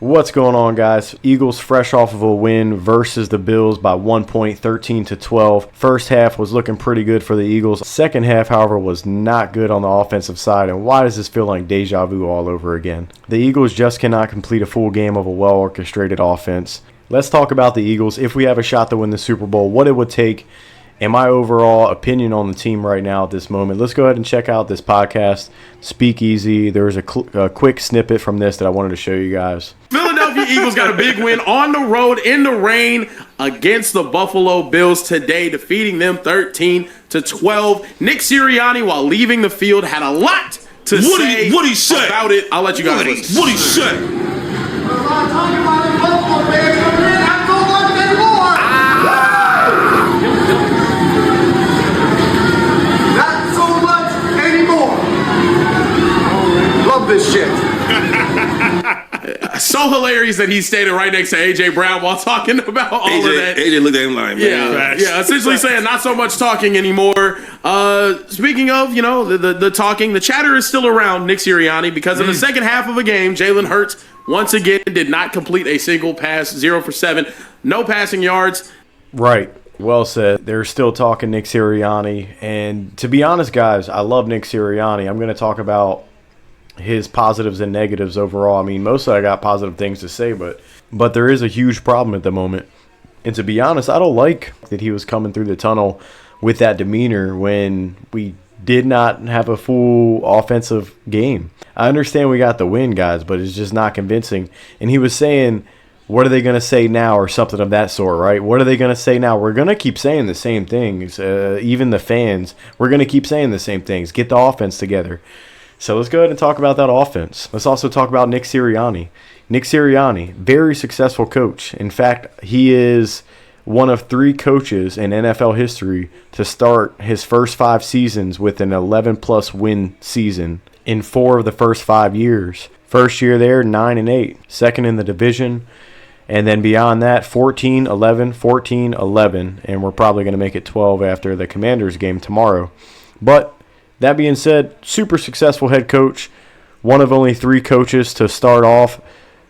What's going on, guys? Eagles fresh off of a win versus the Bills by 1 point, 13-12. First half was looking pretty good for the Eagles. Second half, however, was not good on the offensive side. And why does this feel like deja vu all over again? The Eagles just cannot complete a full game of a well-orchestrated offense. Let's talk about the Eagles. If we have a shot to win the Super Bowl, what it would take, and my overall opinion on the team right now at this moment. Let's go ahead and check out this podcast, Speakeasy. There was a quick snippet from this that I wanted to show you guys. Philadelphia Eagles got a big win on the road in the rain against the Buffalo Bills today, defeating them 13-12. Nick Sirianni, while leaving the field, had a lot to say about it. I'll let you guys listen. What'd he say? This shit. So hilarious that he stayed right next to A.J. Brown while talking about all of that. AJ looked at him like, man. Yeah, essentially saying not so much talking anymore. Speaking of, the talking, the chatter is still around Nick Sirianni because in the second half of a game, Jalen Hurts once again did not complete a single pass, 0 for 7, no passing yards. Right. Well said. They're still talking Nick Sirianni. And to be honest, guys, I love Nick Sirianni. I'm going to talk about his positives and negatives overall. I mean, mostly I got positive things to say, but there is a huge problem at the moment. And to be honest, I don't like that he was coming through the tunnel with that demeanor when we did not have a full offensive game. I understand we got the win, guys, but it's just not convincing. And he was saying, what are they going to say now, or something of that sort, right? What are they going to say now? We're going to keep saying the same things. Even the fans, we're going to keep saying the same things. Get the offense together. So let's go ahead and talk about that offense. Let's also talk about Nick Sirianni. Nick Sirianni, very successful coach. In fact, he is one of 3 coaches in NFL history to start his first 5 seasons with an 11-plus win season in 4 of the first 5 years. First year there, 9-8. Second in the division. And then beyond that, 14-11, 14-11. And we're probably going to make it 12 after the Commanders game tomorrow. But that being said, super successful head coach, one of only 3 coaches to start off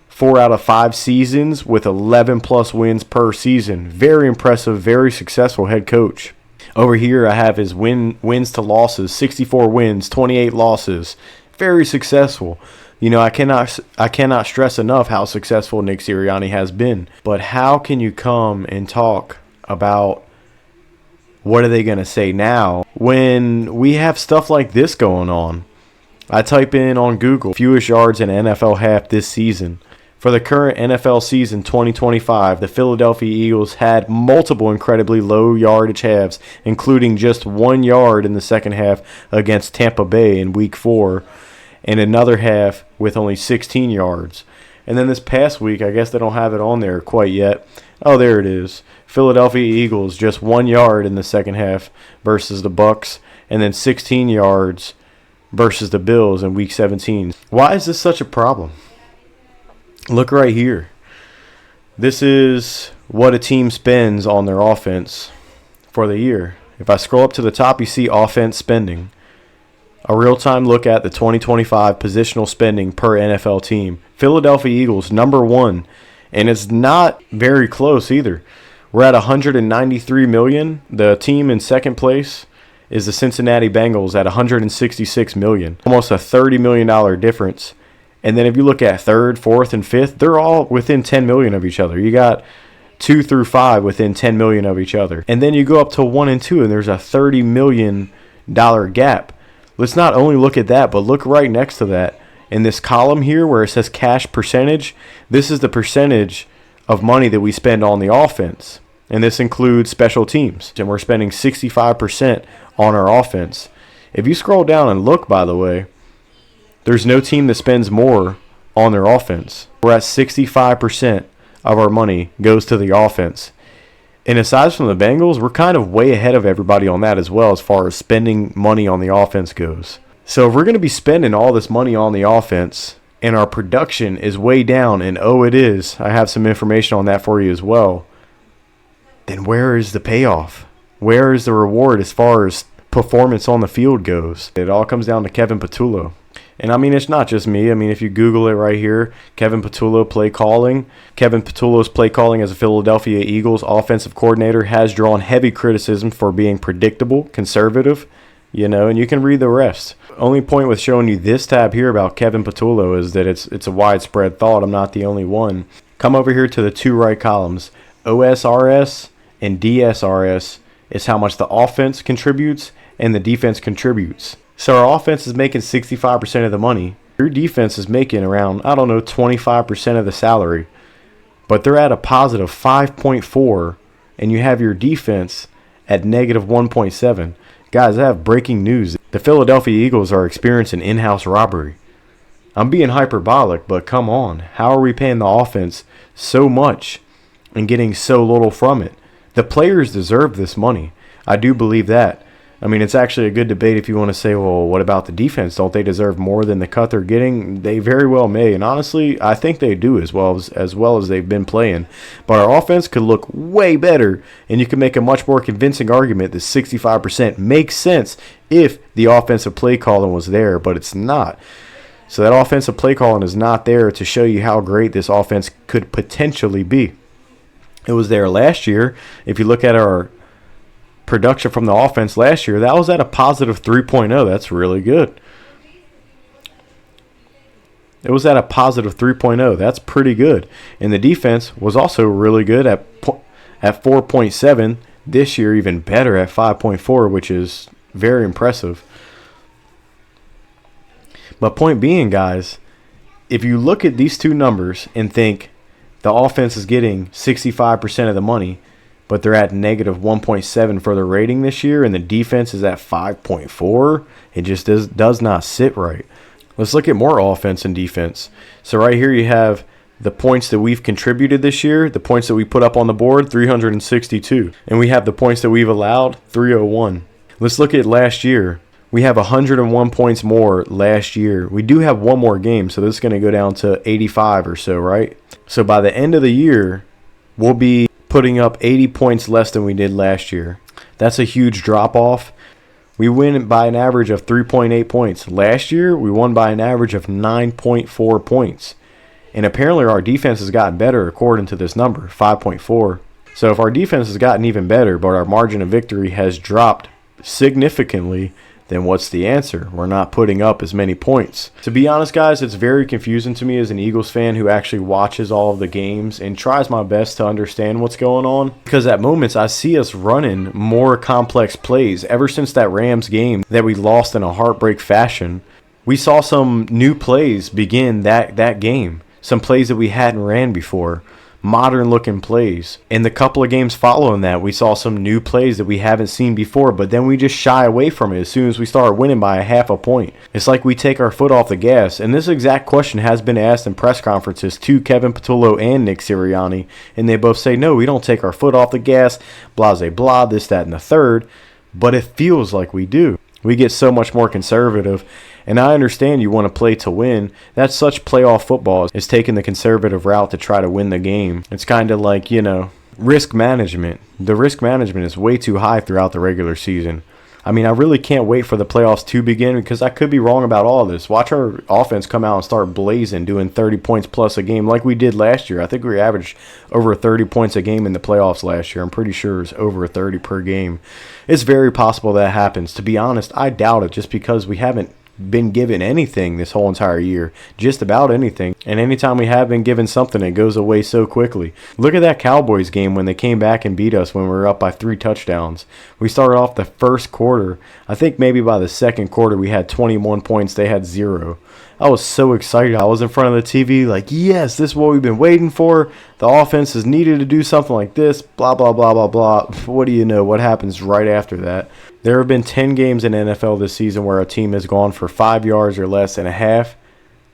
4 out of 5 seasons with 11-plus wins per season. Very impressive, very successful head coach. Over here, I have his wins to losses, 64 wins, 28 losses. Very successful. I cannot stress enough how successful Nick Sirianni has been. But how can you come and talk about what are they going to say now when we have stuff like this going on? I type in on Google, fewest yards in NFL half this season. For the current NFL season 2025, the Philadelphia Eagles had multiple incredibly low yardage halves, including just 1 yard in the second half against Tampa Bay in Week 4, and another half with only 16 yards. And then this past week, I guess they don't have it on there quite yet. Oh, there it is. Philadelphia Eagles, just 1 yard in the second half versus the Bucs, and then 16 yards versus the Bills in Week 17. Why is this such a problem? Look right here. This is what a team spends on their offense for the year. If I scroll up to the top, you see offense spending. A real-time look at the 2025 positional spending per NFL team. Philadelphia Eagles, number 1, and it's not very close either. We're at $193 million. The team in second place is the Cincinnati Bengals at $166 million. Almost a $30 million difference. And then if you look at third, fourth, and fifth, they're all within $10 million of each other. You got 2 through 5 within $10 million of each other. And then you go up to 1 and 2, and there's a $30 million gap. Let's not only look at that, but look right next to that. In this column here where it says cash percentage, this is the percentage of money that we spend on the offense. And this includes special teams. And we're spending 65% on our offense. If you scroll down and look, by the way, there's no team that spends more on their offense. We're at 65% of our money goes to the offense. And aside from the Bengals, we're kind of way ahead of everybody on that as well as far as spending money on the offense goes. So if we're going to be spending all this money on the offense and our production is way down, and it is, I have some information on that for you as well, then where is the payoff? Where is the reward as far as performance on the field goes? It all comes down to Kevin Patullo. And I mean, it's not just me. I mean, if you Google it right here, Kevin Patullo play calling. Kevin Patullo's play calling as a Philadelphia Eagles offensive coordinator has drawn heavy criticism for being predictable, conservative, and you can read the rest. Only point with showing you this tab here about Kevin Patullo is that it's a widespread thought. I'm not the only one. Come over here to the two right columns. OSRS and DSRS is how much the offense contributes and the defense contributes. So our offense is making 65% of the money. Your defense is making around, 25% of the salary. But they're at a positive 5.4, and you have your defense at negative 1.7. Guys, I have breaking news. The Philadelphia Eagles are experiencing in-house robbery. I'm being hyperbolic, but come on. How are we paying the offense so much and getting so little from it? The players deserve this money. I do believe that. I mean, it's actually a good debate if you want to say, well, what about the defense? Don't they deserve more than the cut they're getting? They very well may. And honestly, I think they do as well as they've been playing. But our offense could look way better, and you can make a much more convincing argument that 65% makes sense if the offensive play calling was there, but it's not. So that offensive play calling is not there to show you how great this offense could potentially be. It was there last year. If you look at our production from the offense last year, that was at a positive 3.0. That's really good. It was at a positive 3.0. That's pretty good. And the defense was also really good at 4.7. This year, even better at 5.4, which is very impressive. But point being, guys, if you look at these two numbers and think the offense is getting 65% of the money, but they're at negative 1.7 for the rating this year, and the defense is at 5.4. It just does not sit right. Let's look at more offense and defense. So right here you have the points that we've contributed this year, the points that we put up on the board, 362. And we have the points that we've allowed, 301. Let's look at last year. We have 101 points more last year. We do have one more game, so this is going to go down to 85 or so, right? So by the end of the year, we'll be putting up 80 points less than we did last year. That's a huge drop-off. We win by an average of 3.8 points. Last year, we won by an average of 9.4 points. And apparently our defense has gotten better according to this number, 5.4. So if our defense has gotten even better, but our margin of victory has dropped significantly, then what's the answer? We're not putting up as many points. To be honest, guys, it's very confusing to me as an Eagles fan who actually watches all of the games and tries my best to understand what's going on. Because at moments, I see us running more complex plays. Ever since that Rams game that we lost in a heartbreak fashion, we saw some new plays begin that game. Some plays that we hadn't ran before. Modern-looking plays. In the couple of games following that, we saw some new plays that we haven't seen before, but then we just shy away from it as soon as we start winning by a half a point. It's like we take our foot off the gas, and this exact question has been asked in press conferences to Kevin Patullo and Nick Sirianni, and they both say, no, we don't take our foot off the gas, blah, blah, blah, this, that, and the third, but it feels like we do. We get so much more conservative. And I understand you want to play to win. That's such playoff football, is taking the conservative route to try to win the game. It's kind of like, risk management. The risk management is way too high throughout the regular season. I mean, I really can't wait for the playoffs to begin because I could be wrong about all this. Watch our offense come out and start blazing, doing 30 points plus a game like we did last year. I think we averaged over 30 points a game in the playoffs last year. I'm pretty sure it's over 30 per game. It's very possible that happens. To be honest, I doubt it just because we haven't been given anything this whole entire year, just about anything, and anytime we have been given something, it goes away so quickly. Look at that Cowboys game when they came back and beat us when we were up by 3 touchdowns. We started off the first quarter. I think maybe by the second quarter we had 21 points. They had 0. I was so excited. I was in front of the TV like, yes, this is what we've been waiting for. The offense is needed to do something like this, blah, blah, blah, blah, blah. What do you know? What happens right after that? There have been 10 games in NFL this season where a team has gone for 5 yards or less in a half.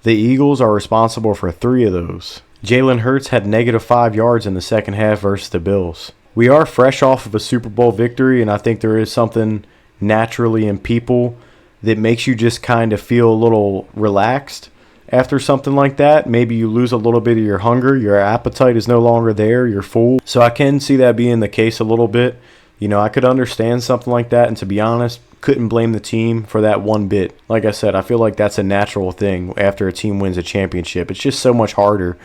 The Eagles are responsible for 3 of those. Jalen Hurts had negative 5 yards in the second half versus the Bills. We are fresh off of a Super Bowl victory, and I think there is something naturally in people that makes you just kind of feel a little relaxed after something like that. Maybe you lose a little bit of your hunger. Your appetite is no longer there. You're full. So I can see that being the case a little bit. I could understand something like that. And to be honest, couldn't blame the team for that one bit. Like I said, I feel like that's a natural thing after a team wins a championship. It's just so much harder.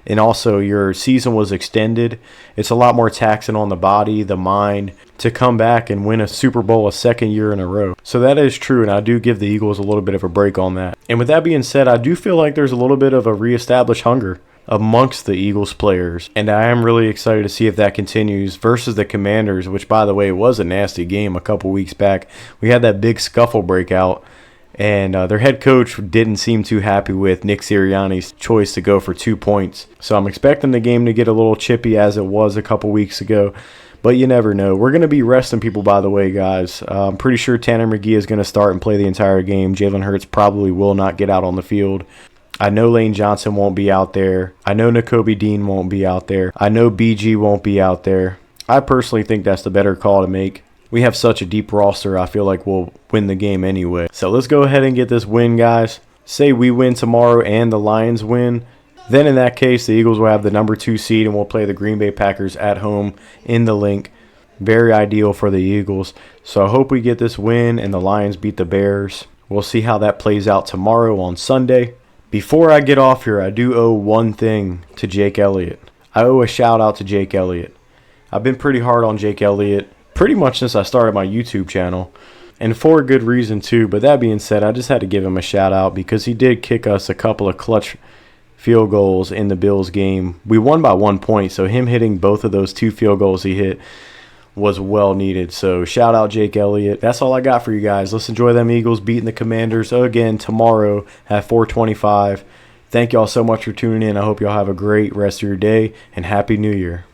And also, your season was extended. It's a lot more taxing on the body, the mind, to come back and win a Super Bowl a second year in a row. So that is true, and I do give the Eagles a little bit of a break on that. And with that being said, I do feel like there's a little bit of a reestablished hunger amongst the Eagles players. And I am really excited to see if that continues versus the Commanders, which, by the way, was a nasty game a couple weeks back. We had that big scuffle breakout. And their head coach didn't seem too happy with Nick Sirianni's choice to go for 2 points. So I'm expecting the game to get a little chippy as it was a couple weeks ago. But you never know. We're going to be resting people, by the way, guys. I'm pretty sure Tanner McGee is going to start and play the entire game. Jalen Hurts probably will not get out on the field. I know Lane Johnson won't be out there. I know Nakobe Dean won't be out there. I know BG won't be out there. I personally think that's the better call to make. We have such a deep roster, I feel like we'll win the game anyway. So let's go ahead and get this win, guys. Say we win tomorrow and the Lions win. Then in that case, the Eagles will have the number 2 seed and we'll play the Green Bay Packers at home in the Link. Very ideal for the Eagles. So I hope we get this win and the Lions beat the Bears. We'll see how that plays out tomorrow on Sunday. Before I get off here, I do owe one thing to Jake Elliott. I owe a shout out to Jake Elliott. I've been pretty hard on Jake Elliott pretty much since I started my YouTube channel, and for a good reason too. But that being said, I just had to give him a shout out because he did kick us a couple of clutch field goals in the Bills game. We won by 1 point, so him hitting both of those 2 field goals he hit was well needed. So shout out Jake Elliott. That's all I got for you guys. Let's enjoy them Eagles beating the Commanders again tomorrow at 4:25. Thank y'all so much for tuning in. I hope y'all have a great rest of your day and Happy New Year.